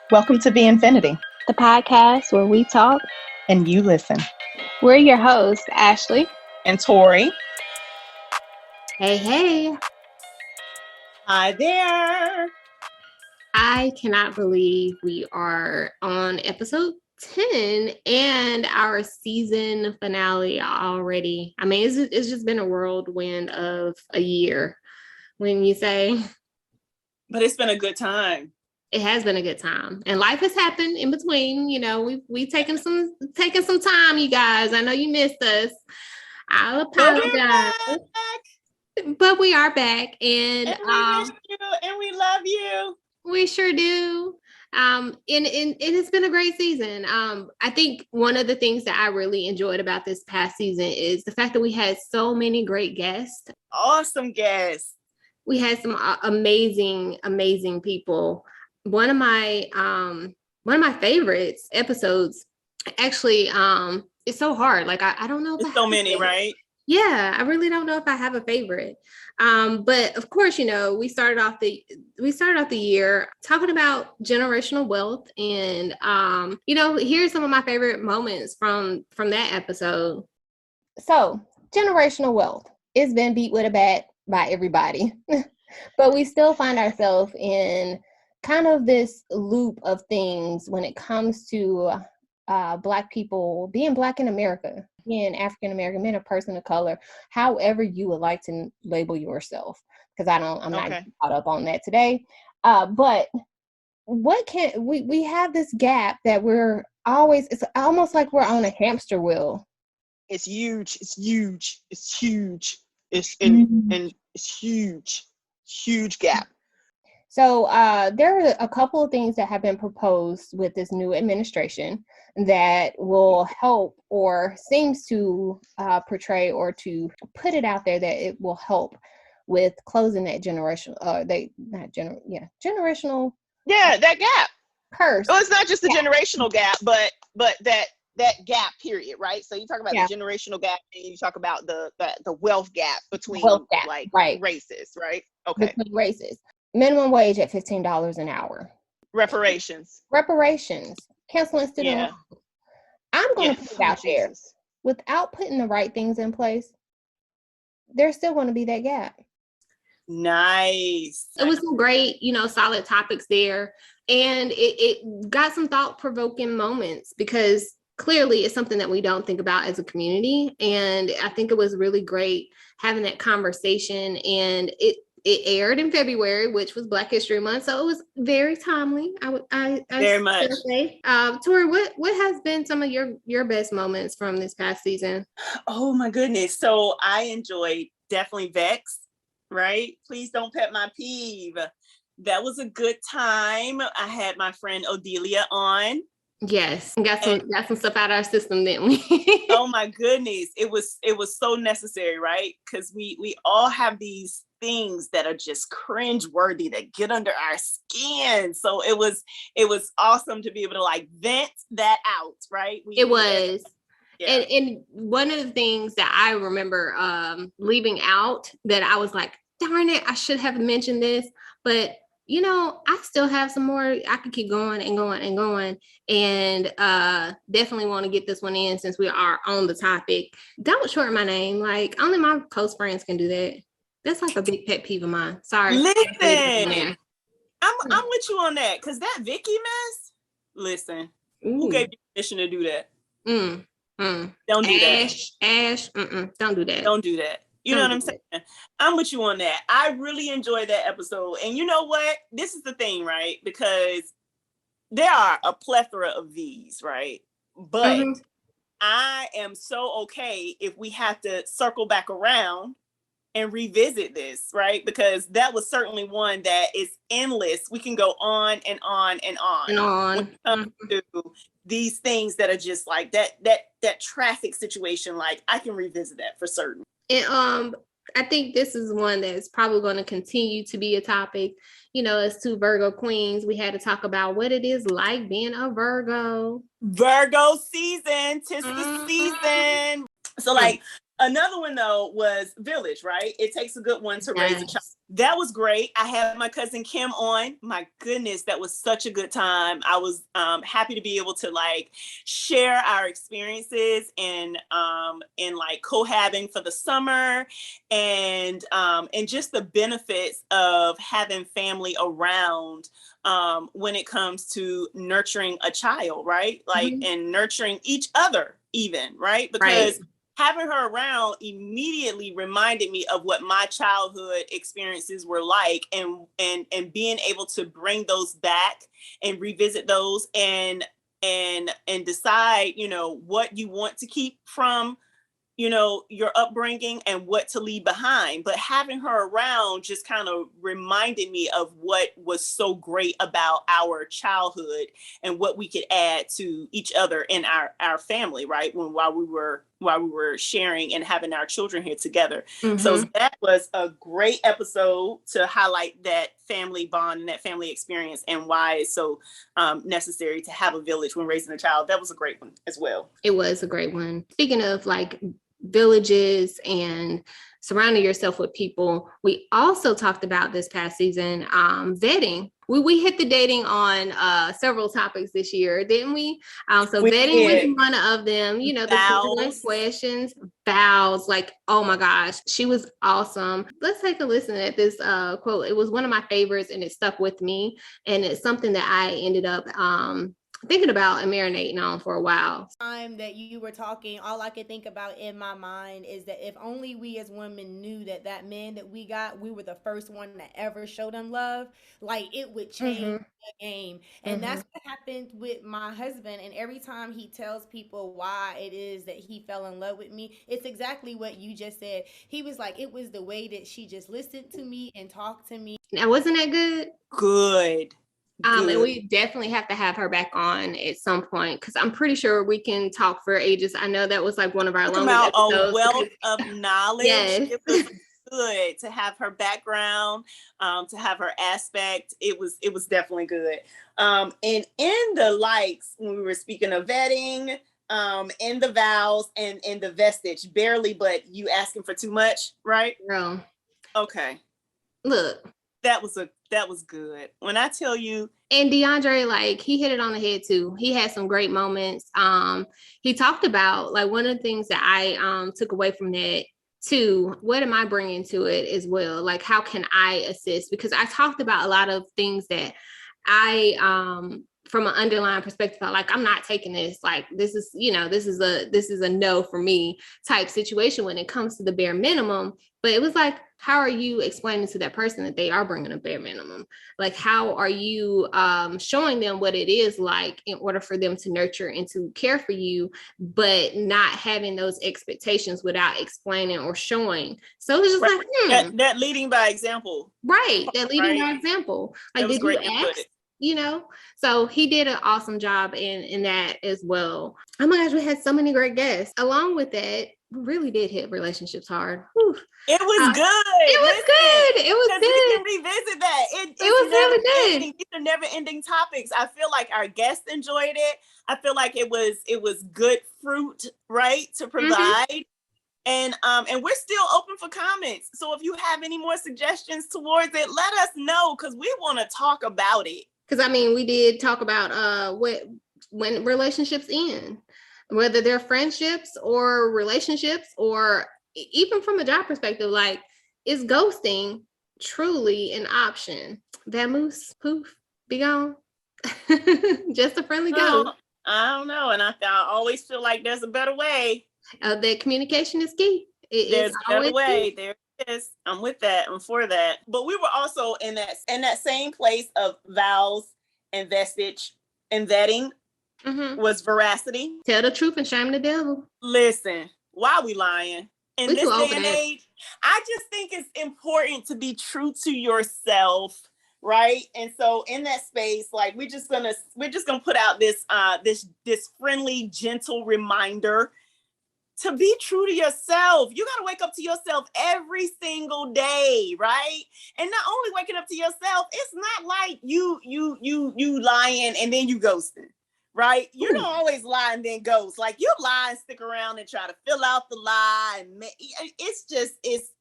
Welcome to VNfiniti, the podcast where we talk and you listen. We're your hosts, Ashley and Tori. Hey. Hi there. I cannot believe we are on episode 10 and our season finale already. I mean, it's just been a whirlwind of a year, when you say. But it's been a good time. It has been a good time, and life has happened in between. You know, we've taken some time, you guys. I know you missed us. I'll apologize, but we are back, and we miss you, and we love you. We sure do. And it has been a great season. I think one of the things that I really enjoyed about this past season is the fact that we had so many great guests. Awesome guests. We had some amazing people. One of my favorites episodes, actually, it's so hard. Like I don't know. There's so many, right? Yeah, I really don't know if I have a favorite. But of course, you know, we started off the year talking about generational wealth, and you know, here's some of my favorite moments from that episode. So, generational wealth, it's been beat with a bat by everybody, but we still find ourselves in kind of this loop of things when it comes to Black people being Black in America, being African American, being a person of color, however you would like to label yourself, because I'm not caught up on that today. But what can we have this gap that it's almost like we're on a hamster wheel. It's huge. And it's huge gap. So there are a couple of things that have been proposed with this new administration that will help, or seems to portray or to put it out there that it will help with closing that generational that gap curse. Well, it's not just the generational gap, but that gap period, right? So you talk about the generational gap, and you talk about the wealth gap between races, right? Okay. Between races. Minimum wage at $15 an hour. Reparations. Canceling student loans. I'm going to put it out there. Without putting the right things in place, there's still going to be that gap. Nice. It was some great, solid topics there. And it got some thought-provoking moments, because clearly it's something that we don't think about as a community. And I think it was really great having that conversation. And it aired in February, which was Black History Month, so it was very timely. I very much. Say. Tori, what has been some of your best moments from this past season? Oh my goodness! So I enjoyed definitely Vex, right? Please don't pet my peeve. That was a good time. I had my friend Odelia on. Yes, got some stuff out of our system, didn't we? Oh my goodness, it was so necessary, right? Because we all have these things that are just cringe-worthy that get under our skin. So it was awesome to be able to like vent that out, right? It was. Yeah. And one of the things that I remember leaving out that I was like, darn it, I should have mentioned this, but I still have some more. I could keep going and going and going, and definitely want to get this one in since we are on the topic. Don't shorten my name. Like, only my close friends can do that. That's like a big pet peeve of mine. Sorry. Listen, I'm with you on that, because that Vicky mess. Listen, who gave you permission to do that? Don't do that. Ash, don't do that. Don't do that. You know what I'm saying? I'm with you on that. I really enjoyed that episode. And you know what? This is the thing, right? Because there are a plethora of these, right? But I am so okay if we have to circle back around and revisit this, right? Because that was certainly one that is endless. We can go on and on and on. And on. When it comes to these things that are just like that traffic situation, like I can revisit that for certain. And I think this is one that's probably going to continue to be a topic. As two Virgo queens, we had to talk about what it is like being a Virgo. Virgo season, 'tis the season. So like another one though was Village, right? It takes a good one to raise a child. That was great. I had my cousin Kim on. My goodness, that was such a good time. I was happy to be able to like share our experiences and like cohabbing for the summer, and just the benefits of having family around when it comes to nurturing a child, right? Like, Mm-hmm. and nurturing each other, even, right? Right. Because having her around immediately reminded me of what my childhood experiences were like, and being able to bring those back and revisit those, and decide, what you want to keep from, your upbringing, and what to leave behind. But having her around just kind of reminded me of what was so great about our childhood, and what we could add to each other in our family, right? While we were sharing and having our children here together. So Mm-hmm. that was a great episode to highlight that family bond and that family experience, and why it's so necessary to have a village when raising a child. That was a great one as well. It was a great one. Speaking of like villages and surrounding yourself with people, we also talked about this past season vetting. We hit the dating on several topics this year, didn't we? So We vetting was did. one of them. The 21 Vows. questions, vows. Like, oh my gosh, she was awesome. Let's take a listen at this quote. It was one of my favorites, and it stuck with me. And it's something that I ended up thinking about and marinating on for a while. Time that you were talking, all I could think about in my mind is that if only we as women knew that that man that we got, we were the first one that ever showed him love, like it would change Mm-hmm. the game. And Mm-hmm. that's what happened with my husband. And every time he tells people why it is that he fell in love with me, it's exactly what you just said. He was like, it was the way that she just listened to me and talked to me. Now, wasn't that good? Good. And Good. we definitely have to have her back on at some point, because I'm pretty sure we can talk for ages. I know that was like one of our Talking longest about a episodes. wealth of knowledge. Yes. It was good to have her background, to have her aspect. It was definitely good. And in the likes, when we were speaking of vetting, in the vows, and in the vestige, barely, but you asking for too much, right? Girl, Okay. look. That was good. When I tell you, And DeAndre, like, he hit it on the head too. He had some great moments. He talked about, like, one of the things that I took away from that too. What am I bringing to it as well? Like, how can I assist? Because I talked about a lot of things that I from an underlying perspective, like, I'm not taking this. Like, this is, this is a no for me type situation when it comes to the bare minimum. But it was like, how are you explaining to that person that they are bringing a bare minimum? Like, how are you showing them what it is like in order for them to nurture and to care for you, but not having those expectations without explaining or showing? So it's just right, like, that leading by example, right, that leading right? by example. That Like, was did you great ask? input. So he did an awesome job in that as well. Oh my gosh, we had so many great guests. Along with that, we really did hit relationships hard. Whew. It was It good. was Listen, good. It was because we good. can revisit that. It It's was never really good. ending. These are never ending topics. I feel like our guests enjoyed it. I feel like it was good fruit, right, to Mm-hmm. provide. And we're still open for comments. So if you have any more suggestions towards it, let us know, because we want to talk about it. Because I mean, we did talk about when relationships end, whether they're friendships or relationships, or even from a job perspective. Like, is ghosting truly an option? Vamoose, poof, be gone. Just a friendly ghost. Oh, I don't know. And I always feel like there's a better way. That communication is key. It is There's a better always way. key. There it is. I'm with that. I'm for that. But we were also in that same place of vows and vestige and vetting Mm-hmm. was veracity. Tell the truth and shame the devil. Listen, why are we lying? In We too this old day for and that. age, I just think it's important to be true to yourself, right? And so in that space, like, we're just gonna put out this friendly, gentle reminder to be true to yourself. You got to wake up to yourself every single day, right? And not only waking up to yourself, it's not like you lying and then you ghosting, right? You don't always lie and then ghost. Like you lie and stick around and try to fill out the lie. And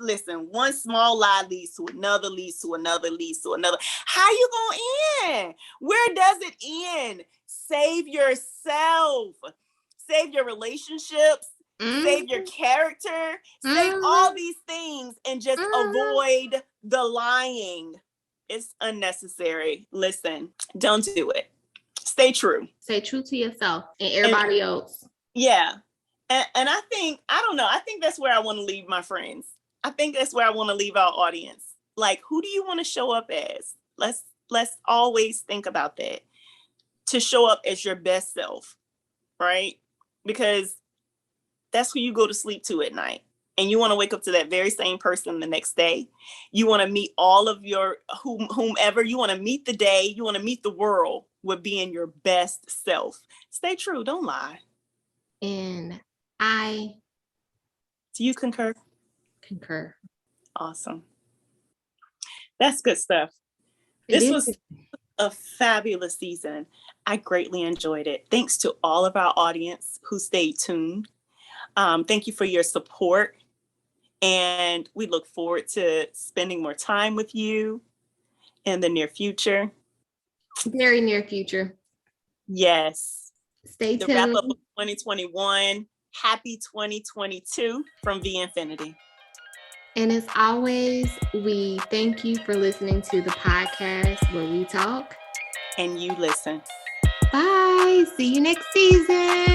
listen, one small lie leads to another, leads to another, leads to another. How you gonna end? Where does it end? Save yourself. Save your relationships. Save your character. Save all these things and just avoid the lying. It's unnecessary. Listen, don't do it. Stay true. Stay true to yourself and everybody else. Yeah. And I think that's where I want to leave my friends. I think that's where I want to leave our audience. Like, who do you want to show up as? Let's always think about that. To show up as your best self, right? Because that's who you go to sleep to at night. And you want to wake up to that very same person the next day. You want to meet all of your whomever. You want to meet the day. You want to meet the world with being your best self. Stay true. Don't lie. And do you concur? Concur. Awesome. That's good stuff. This was a fabulous season. I greatly enjoyed it. Thanks to all of our audience who stayed tuned. Thank you for your support. And we look forward to spending more time with you in the near future. Very near future. Yes. Stay tuned. The wrap up of 2021. Happy 2022 from VNfiniti. And as always, we thank you for listening to the podcast where we talk and you listen. Bye. See you next season.